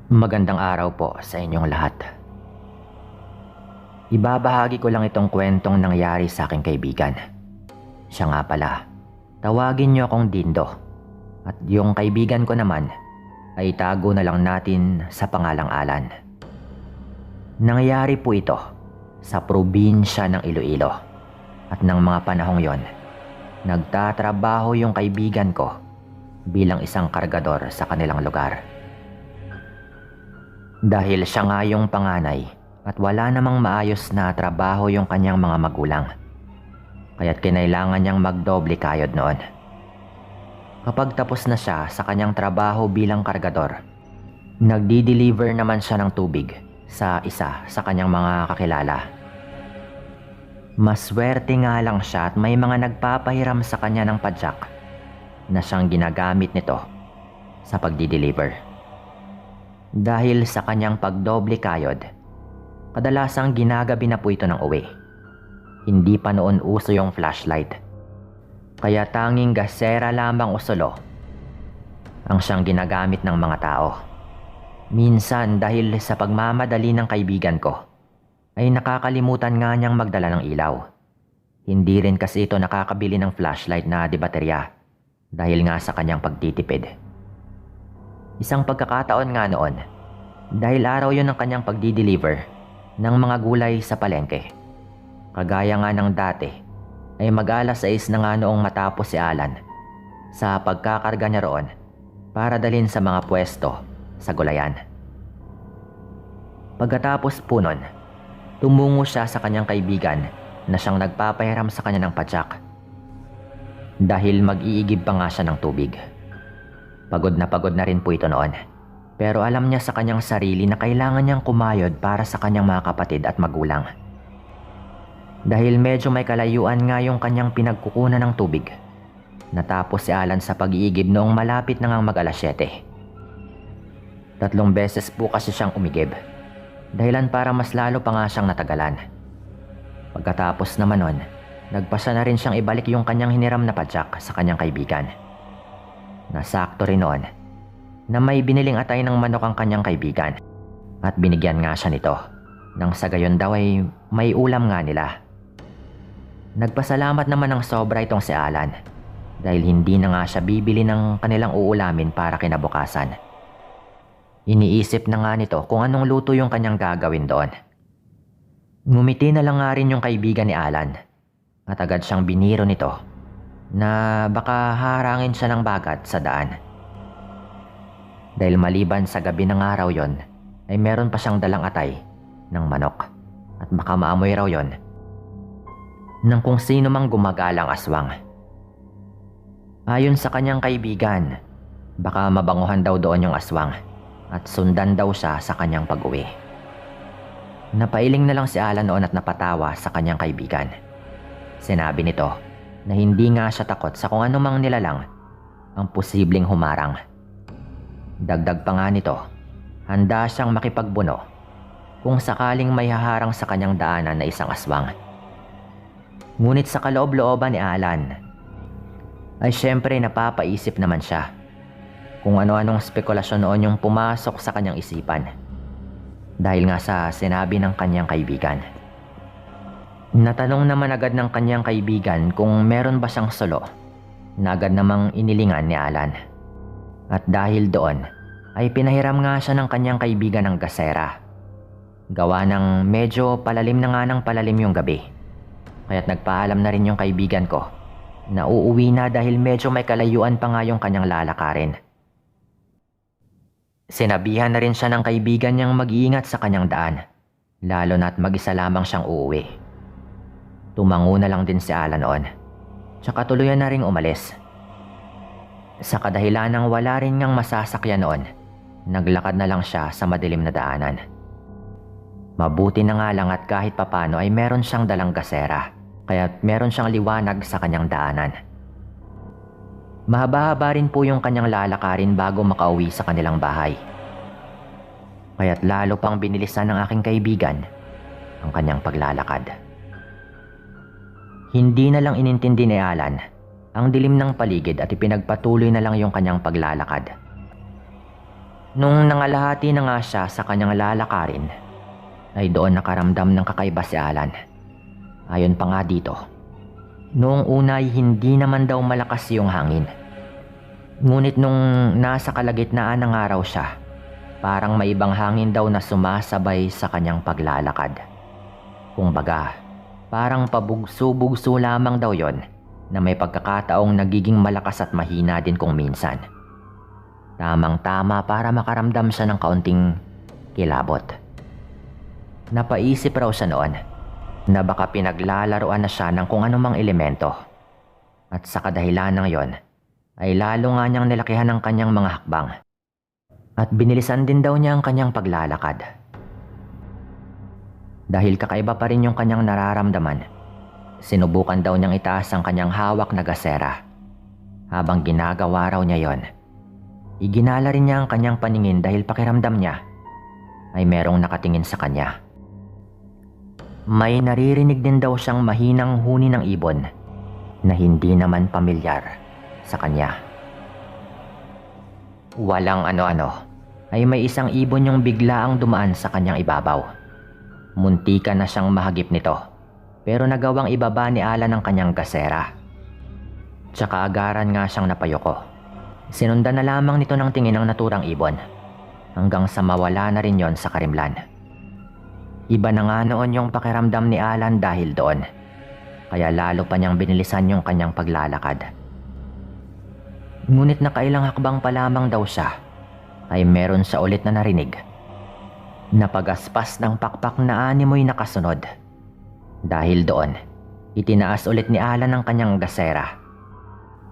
Magandang araw po sa inyong lahat. Ibabahagi ko lang itong kwentong nangyari sa aking kaibigan. Siya nga pala, tawagin niyo akong Dindo. At yung kaibigan ko naman ay itago na lang natin sa pangalang Alan. Nangyari po ito sa probinsya ng Iloilo. At ng mga panahong yon, nagtatrabaho yung kaibigan ko bilang isang kargador sa kanilang lugar. Dahil siya nga yung panganay at wala namang maayos na trabaho yung kanyang mga magulang, kaya't kinailangan niyang magdoble kayod noon. Kapag tapos na siya sa kanyang trabaho bilang kargador, nagdi-deliver naman siya ng tubig sa isa sa kanyang mga kakilala. Maswerte nga lang siya at may mga nagpapahiram sa kanya ng padyak na siyang ginagamit nito sa pagdi-deliver. Dahil sa kanyang pagdoble kayod, kadalasang ginagabi na po ito ng uwi. Hindi pa noon uso yung flashlight, kaya tanging gasera lamang o solo ang siyang ginagamit ng mga tao. Minsan dahil sa pagmamadali ng kaibigan ko, ay nakakalimutan nga niyang magdala ng ilaw. Hindi rin kasi ito nakakabili ng flashlight na di baterya dahil nga sa kanyang pagtitipid. Isang pagkakataon nga noon, dahil araw yon ng kanyang pagdi-deliver ng mga gulay sa palengke. Kagaya nga ng dati, ay mag-alas 6 na nga noong matapos si Alan sa pagkakarga niya roon para dalhin sa mga pwesto sa gulayan. Pagkatapos po nun, tumungo siya sa kanyang kaibigan na siyang nagpapahiram sa kanya ng padyak dahil mag-iigib pa nga siya ng tubig. Pagod na rin po ito noon, pero alam niya sa kanyang sarili na kailangan niyang kumayod para sa kanyang mga kapatid at magulang. Dahil medyo may kalayuan nga yung kanyang pinagkukunan ng tubig, natapos si Alan sa pag-iigib noong malapit na ngang mag-alas 7. 3 beses po kasi siyang umigib, dahilan para mas lalo pa nga siyang natagalan. Pagkatapos naman nun, nagpasya na rin siyang ibalik yung kanyang hiniram na padyak sa kanyang kaibigan. Nasakto rin noon na may biniling atay ng manok ang kanyang kaibigan at binigyan nga siya nito nang sa gayon daw ay may ulam nga nila. Nagpasalamat naman ng sobra itong si Alan dahil hindi na nga siya bibili ng kanilang uulamin para kinabukasan. Iniisip na nga nito kung anong luto yung kanyang gagawin doon. Ngumiti na lang nga rin yung kaibigan ni Alan at agad siyang biniro nito na baka harangin siya ng bagat sa daan. Dahil maliban sa gabi ng araw yon, ay meron pa siyang dalang atay ng manok at baka maamoy raw yon ng kung sino mang gumagalang aswang. Ayon sa kanyang kaibigan, baka mabanguhan daw doon yung aswang at sundan daw siya sa kanyang pag-uwi. Napailing na lang si Alan noon at napatawa sa kanyang kaibigan. Sinabi nito na hindi nga siya takot sa kung anumang nilalang ang posibleng humarang. Dagdag pa nga nito, handa siyang makipagbuno kung sakaling may haharang sa kanyang daanan na isang aswang. Ngunit sa kaloob-looban ni Alan, ay syempre napapaisip naman siya kung ano-anong spekulasyon noon yung pumasok sa kanyang isipan dahil nga sa sinabi ng kanyang kaibigan. Natanong naman agad ng kanyang kaibigan kung meron ba siyang solo na agad namang inilingan ni Alan. At dahil doon ay pinahiram nga siya ng kanyang kaibigan ng gasera. Gawa ng medyo palalim na nga ng palalim yung gabi, kaya't nagpaalam na rin yung kaibigan ko na uuwi na dahil medyo may kalayuan pa nga yung kanyang lalakarin. Sinabihan na rin siya ng kaibigan niyang mag-iingat sa kanyang daan, lalo na't mag-isa lamang siyang uuwi. Tumango na lang din si Alan noon, tsaka tuluyan na ring umalis. Sa kadahilan ng wala rin ngang masasakyan noon, naglakad na lang siya sa madilim na daanan. Mabuti na nga lang at kahit papano ay meron siyang dalang gasera, kaya't meron siyang liwanag sa kanyang daanan. Mahaba-haba rin po yung kanyang lalakarin bago makauwi sa kanilang bahay. Kaya't lalo pang binilisan ng aking kaibigan ang kanyang paglalakad. Hindi na lang inintindi ni Alan ang dilim ng paligid at ipinagpatuloy na lang yung kanyang paglalakad. Nung nangalahati na nga siya sa kanyang lalakarin, ay doon nakaramdam ng kakaiba si Alan. Ayon pa nga dito, noong una ay hindi naman daw malakas yung hangin. Ngunit nung nasa kalagitnaan ng araw siya, parang may ibang hangin daw na sumasabay sa kanyang paglalakad. Kumbaga, parang pabugso-bugso lamang daw yon na may pagkakataong nagiging malakas at mahina din kung minsan. Tamang-tama para makaramdam siya ng kaunting kilabot. Napaisip raw siya noon na baka pinaglalaroan na siya ng kung anumang elemento. At sa kadahilan ng yon, ay lalo nga niyang nilakihan ang kanyang mga hakbang. At binilisan din daw niya ang kanyang paglalakad. Dahil kakaiba pa rin yung kanyang nararamdaman, sinubukan daw niyang itaas ang kanyang hawak na gasera. Habang ginagawa raw niya yon, iginala rin niya ang kanyang paningin dahil pakiramdam niya ay merong nakatingin sa kanya. May naririnig din daw siyang mahinang huni ng ibon na hindi naman pamilyar sa kanya. Walang ano-ano ay may isang ibon yung biglaang dumaan sa kanyang ibabaw. Muntikan na siyang mahagip nito, pero nagawang ibaba ni Alan ang kanyang gasera. Tsaka agaran nga siyang napayoko. Sinundan na lamang nito ng tingin ng naturang ibon hanggang sa mawala na rin yon sa karimlan. Iba na nga noon yung pakiramdam ni Alan dahil doon, kaya lalo pa niyang binilisan yung kanyang paglalakad. Ngunit nakailang hakbang pa lamang daw siya ay meron siya ulit na narinig. Napagaspas ng pakpak na animoy nakasunod. Dahil doon, itinaas ulit ni Alan ang kanyang gasera.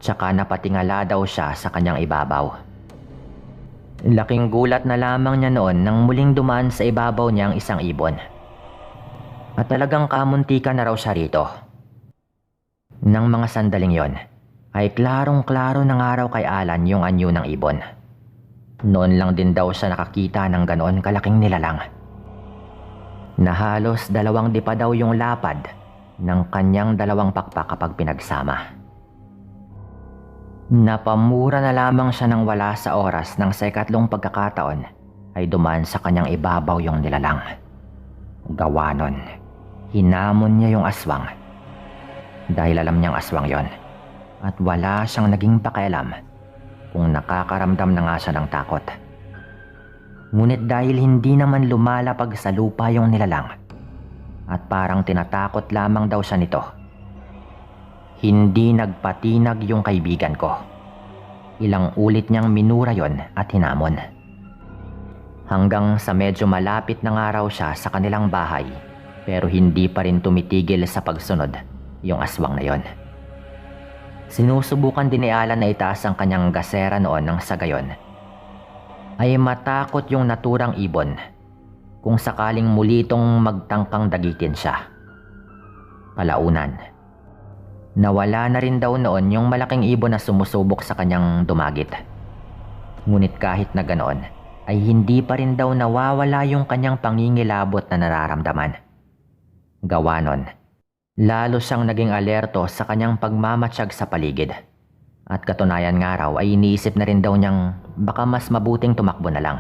Tsaka napatingala daw siya sa kanyang ibabaw. Laking gulat na lamang niya noon nang muling dumaan sa ibabaw niya ang isang ibon. At talagang kamuntikan na raw siya rito. Nang mga sandaling yon, ay klarong-klaro ng araw kay Alan yung anyo ng ibon. Noon lang din daw siya nakakita ng ganoon kalaking nilalang. Na halos 2 dipa daw yung lapad ng kanyang 2 pakpak kapag pinagsama. Napamura na lamang siya nang wala sa oras nang sa ikatlong pagkakataon ay dumaan sa kanyang ibabaw yung nilalang. Gawa nun, hinamon niya yung aswang. Dahil alam niyang aswang yon, at wala siyang naging pakialam kung nakakaramdam na nga siya ng takot. Ngunit dahil hindi naman lumalapag sa lupa yung nilalang at parang tinatakot lamang daw siya nito, hindi nagpatinag yung kaibigan ko. Ilang ulit niyang minura yon at hinamon. Hanggang sa medyo malapit na nga raw siya sa kanilang bahay, pero hindi pa rin tumitigil sa pagsunod yung aswang na yon. Sinusubukan din ni Alan na itaas ang kanyang gasera noon nang sa gayon ay matakot yung naturang ibon kung sakaling muli itong magtangkang dagitin siya. Kalaunan, nawala na rin daw noon yung malaking ibon na sumusubok sa kanyang dumagit. Ngunit kahit na ganoon, ay hindi pa rin daw nawawala yung kanyang pangingilabot na nararamdaman. Gawa nun, lalo siyang naging alerto sa kanyang pagmamatsyag sa paligid. At katunayan nga raw ay iniisip na rin daw niyang baka mas mabuting tumakbo na lang.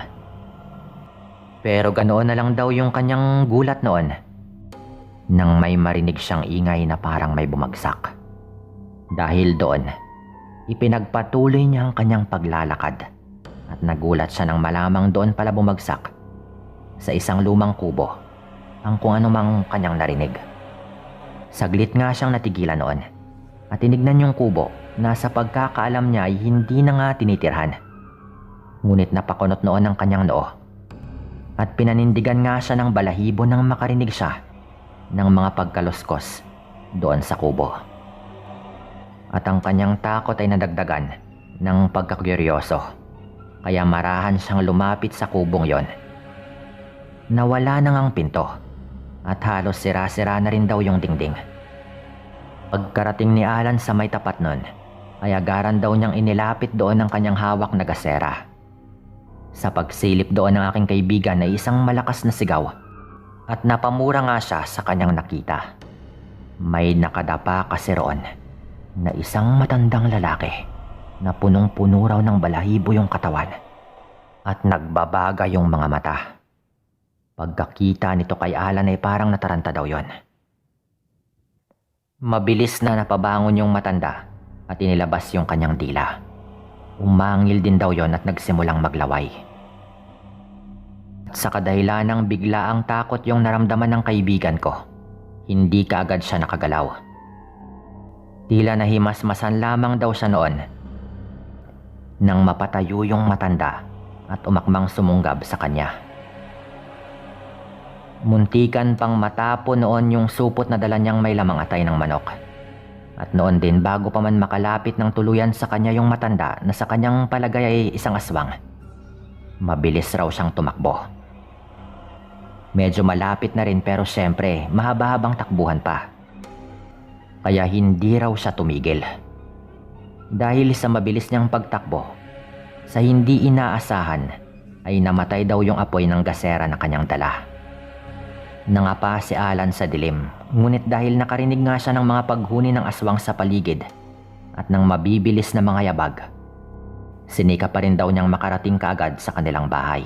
Pero ganoon na lang daw yung kanyang gulat noon nang may marinig siyang ingay na parang may bumagsak. Dahil doon, ipinagpatuloy niya ang kanyang paglalakad at nagulat siya nang malamang doon pala bumagsak sa isang lumang kubo ang kung anumang kanyang narinig. Saglit nga siyang natigilan noon at tinignan yung kubo na sa pagkakaalam niya ay hindi na nga tinitirhan. Ngunit napakunot noon ang kanyang noo at pinanindigan nga siya ng balahibo nang makarinig siya ng mga pagkaluskos doon sa kubo. At ang kanyang takot ay nadagdagan ng pagkakuryoso, kaya marahan siyang lumapit sa kubong yon. Nawala na ngang pinto at halos sira-sira na rin daw yung dingding. Pagkarating ni Alan sa may tapat nun, ay agaran daw niyang inilapit doon ang kanyang hawak na gasera. Sa pagsilip doon ng aking kaibigan ay isang malakas na sigaw at napamura nga siya sa kanyang nakita. May nakadapa kasi roon na isang matandang lalaki na punong-puno raw ng balahibo yung katawan. at nagbabaga yung mga mata. Pagkakita nito kay Alan ay parang nataranta daw yon. Mabilis na napabangon yung matanda at inilabas yung kanyang dila. Umangil din daw yon at nagsimulang maglaway. At sa kadahilanang bigla ang takot yung naramdaman ng kaibigan ko, hindi kaagad siya nakagalaw. Tila nahimasmasan lamang daw siya noon nang mapatayo yung matanda at umakmang sumunggab sa kanya. Muntikan pang matapo noon yung supot na dala niyang may lamang atay ng manok. At noon din bago pa man makalapit ng tuluyan sa kanya yung matanda na sa kanyang palagay ay isang aswang, mabilis raw siyang tumakbo. Medyo malapit na rin pero syempre mahaba-habang takbuhan pa. Kaya hindi raw siya tumigil. Dahil sa mabilis niyang pagtakbo, sa hindi inaasahan ay namatay daw yung apoy ng gasera na kanyang dala. Nangapa si Alan sa dilim, ngunit dahil nakarinig nga siya ng mga paghuni ng aswang sa paligid at ng mabibilis na mga yabag, sinika pa rin daw niyang makarating kaagad sa kanilang bahay.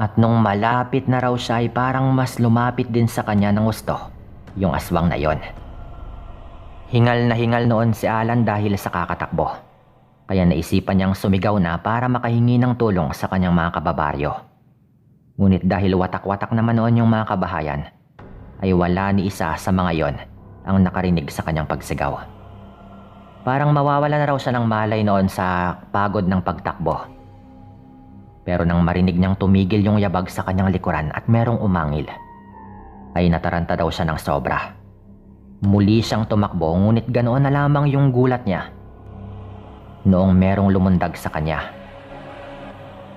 At nung malapit na raw siya ay parang mas lumapit din sa kanya ng gusto yung aswang na yon. Hingal na hingal noon si Alan dahil sa kakatakbo, kaya naisipan niyang sumigaw na para makahingi ng tulong sa kanyang mga kababaryo. Ngunit dahil watak-watak naman noon yung mga kabahayan, ay wala ni isa sa mga yon ang nakarinig sa kanyang pagsigaw. Parang mawawala na raw siya ng malay noon sa pagod ng pagtakbo. Pero nang marinig niyang tumigil yung yabag sa kanyang likuran at merong umangil, ay nataranta daw siya ng sobra. Muli siyang tumakbo ngunit ganoon na lamang yung gulat niya noong merong lumundag sa kanya.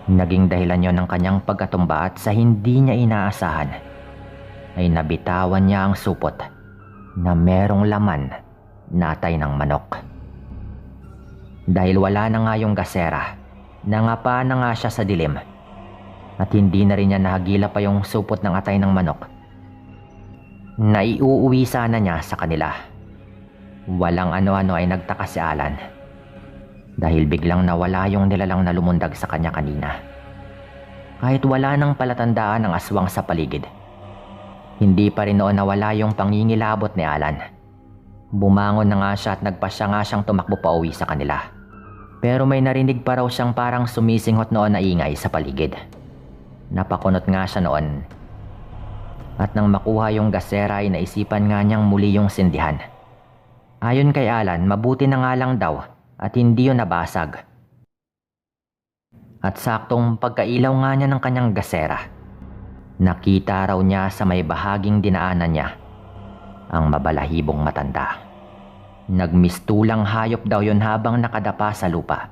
Naging dahilan yon ng kanyang pagkatumba at sa hindi niya inaasahan ay nabitawan niya ang supot na merong laman na atay ng manok. Dahil wala na nga yung gasera, nangapa na nga siya sa dilim at hindi na rin niya nahagila pa yung supot ng atay ng manok. Naiuuwi sana niya sa kanila. Walang ano-ano ay nagtaka si Alan dahil biglang nawala yung nilalang na lumundag sa kanya kanina. Kahit wala nang palatandaan ng aswang sa paligid, hindi pa rin noon nawala yung pangingilabot ni Alan. Bumangon na nga siya at nagpasya nga siyang tumakbo pa uwi sa kanila. Pero may narinig pa raw siyang parang sumisinghot noon na ingay sa paligid. Napakunot nga siya noon. At nang makuha yung gasera ay naisipan nga niyang muli yung sindihan. Ayon kay Alan, mabuti na nga lang daw at hindi yun nabasag. At saktong pagkailaw nga niya ng kanyang gasera, nakita raw niya sa may bahaging dinaanan niya ang mabalahibong matanda. Nagmistulang hayop daw yun habang nakadapa sa lupa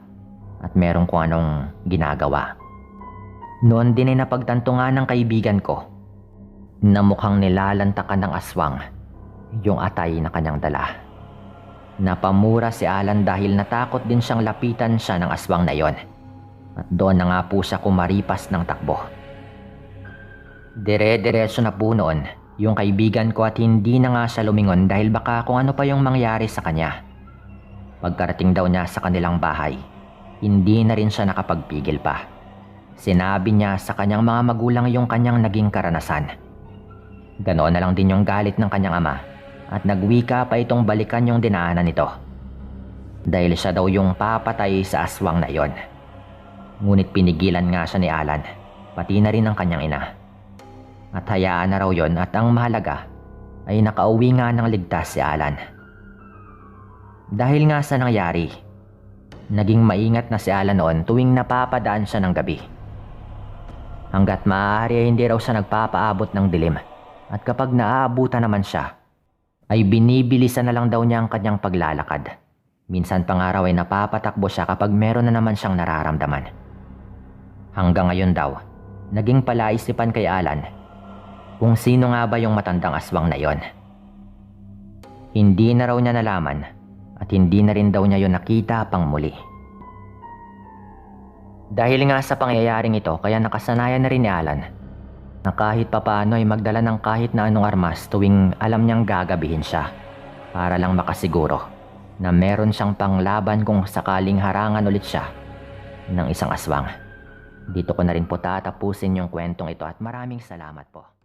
at merong kung anong ginagawa. Noon din ay napagtanto nga ng kaibigan ko na mukhang nilalantakan ng aswang yung atay na kanyang dala. Napamura si Alan dahil natakot din siyang lapitan siya ng aswang na yon. At doon na nga po siya kumaripas ng takbo. Dire-diretso na po noon yung kaibigan ko at hindi na nga siya lumingon dahil baka kung ano pa yung mangyari sa kanya. Pagkarating daw niya sa kanilang bahay, hindi na rin siya nakapagpigil pa. Sinabi niya sa kanyang mga magulang yung kanyang naging karanasan. Ganoon na lang din yung galit ng kanyang ama at nagwika pa itong balikan yung dinaanan nito. Dahil siya daw yung papatay sa aswang na yon. Ngunit pinigilan nga siya ni Alan, pati na rin ang kanyang ina. At hayaan na raw yon at ang mahalaga ay nakauwi nga ng ligtas si Alan. Dahil nga sa nangyari, naging maingat na si Alan noon tuwing napapadaan siya ng gabi. Hanggat maaari ay hindi raw siya nagpapaabot ng dilim at kapag naaabutan naman siya, ay binibilisan na lang daw niya ang kanyang paglalakad. Minsan pa nga raw ay napapatakbo siya kapag meron na naman siyang nararamdaman. Hanggang ngayon daw, naging palaisipan kay Alan kung sino nga ba yung matandang aswang na yon. Hindi na raw niya nalaman at hindi na rin daw niya yon nakita pang muli. Dahil nga sa pangyayaring ito kaya nakasanayan na rin ni Alan na kahit papaano ay magdala ng kahit na anong armas tuwing alam niyang gagabihin siya para lang makasiguro na meron siyang panglaban kung sakaling harangan ulit siya ng isang aswang. Dito ko na rin po tatapusin yung kwentong ito at maraming salamat po.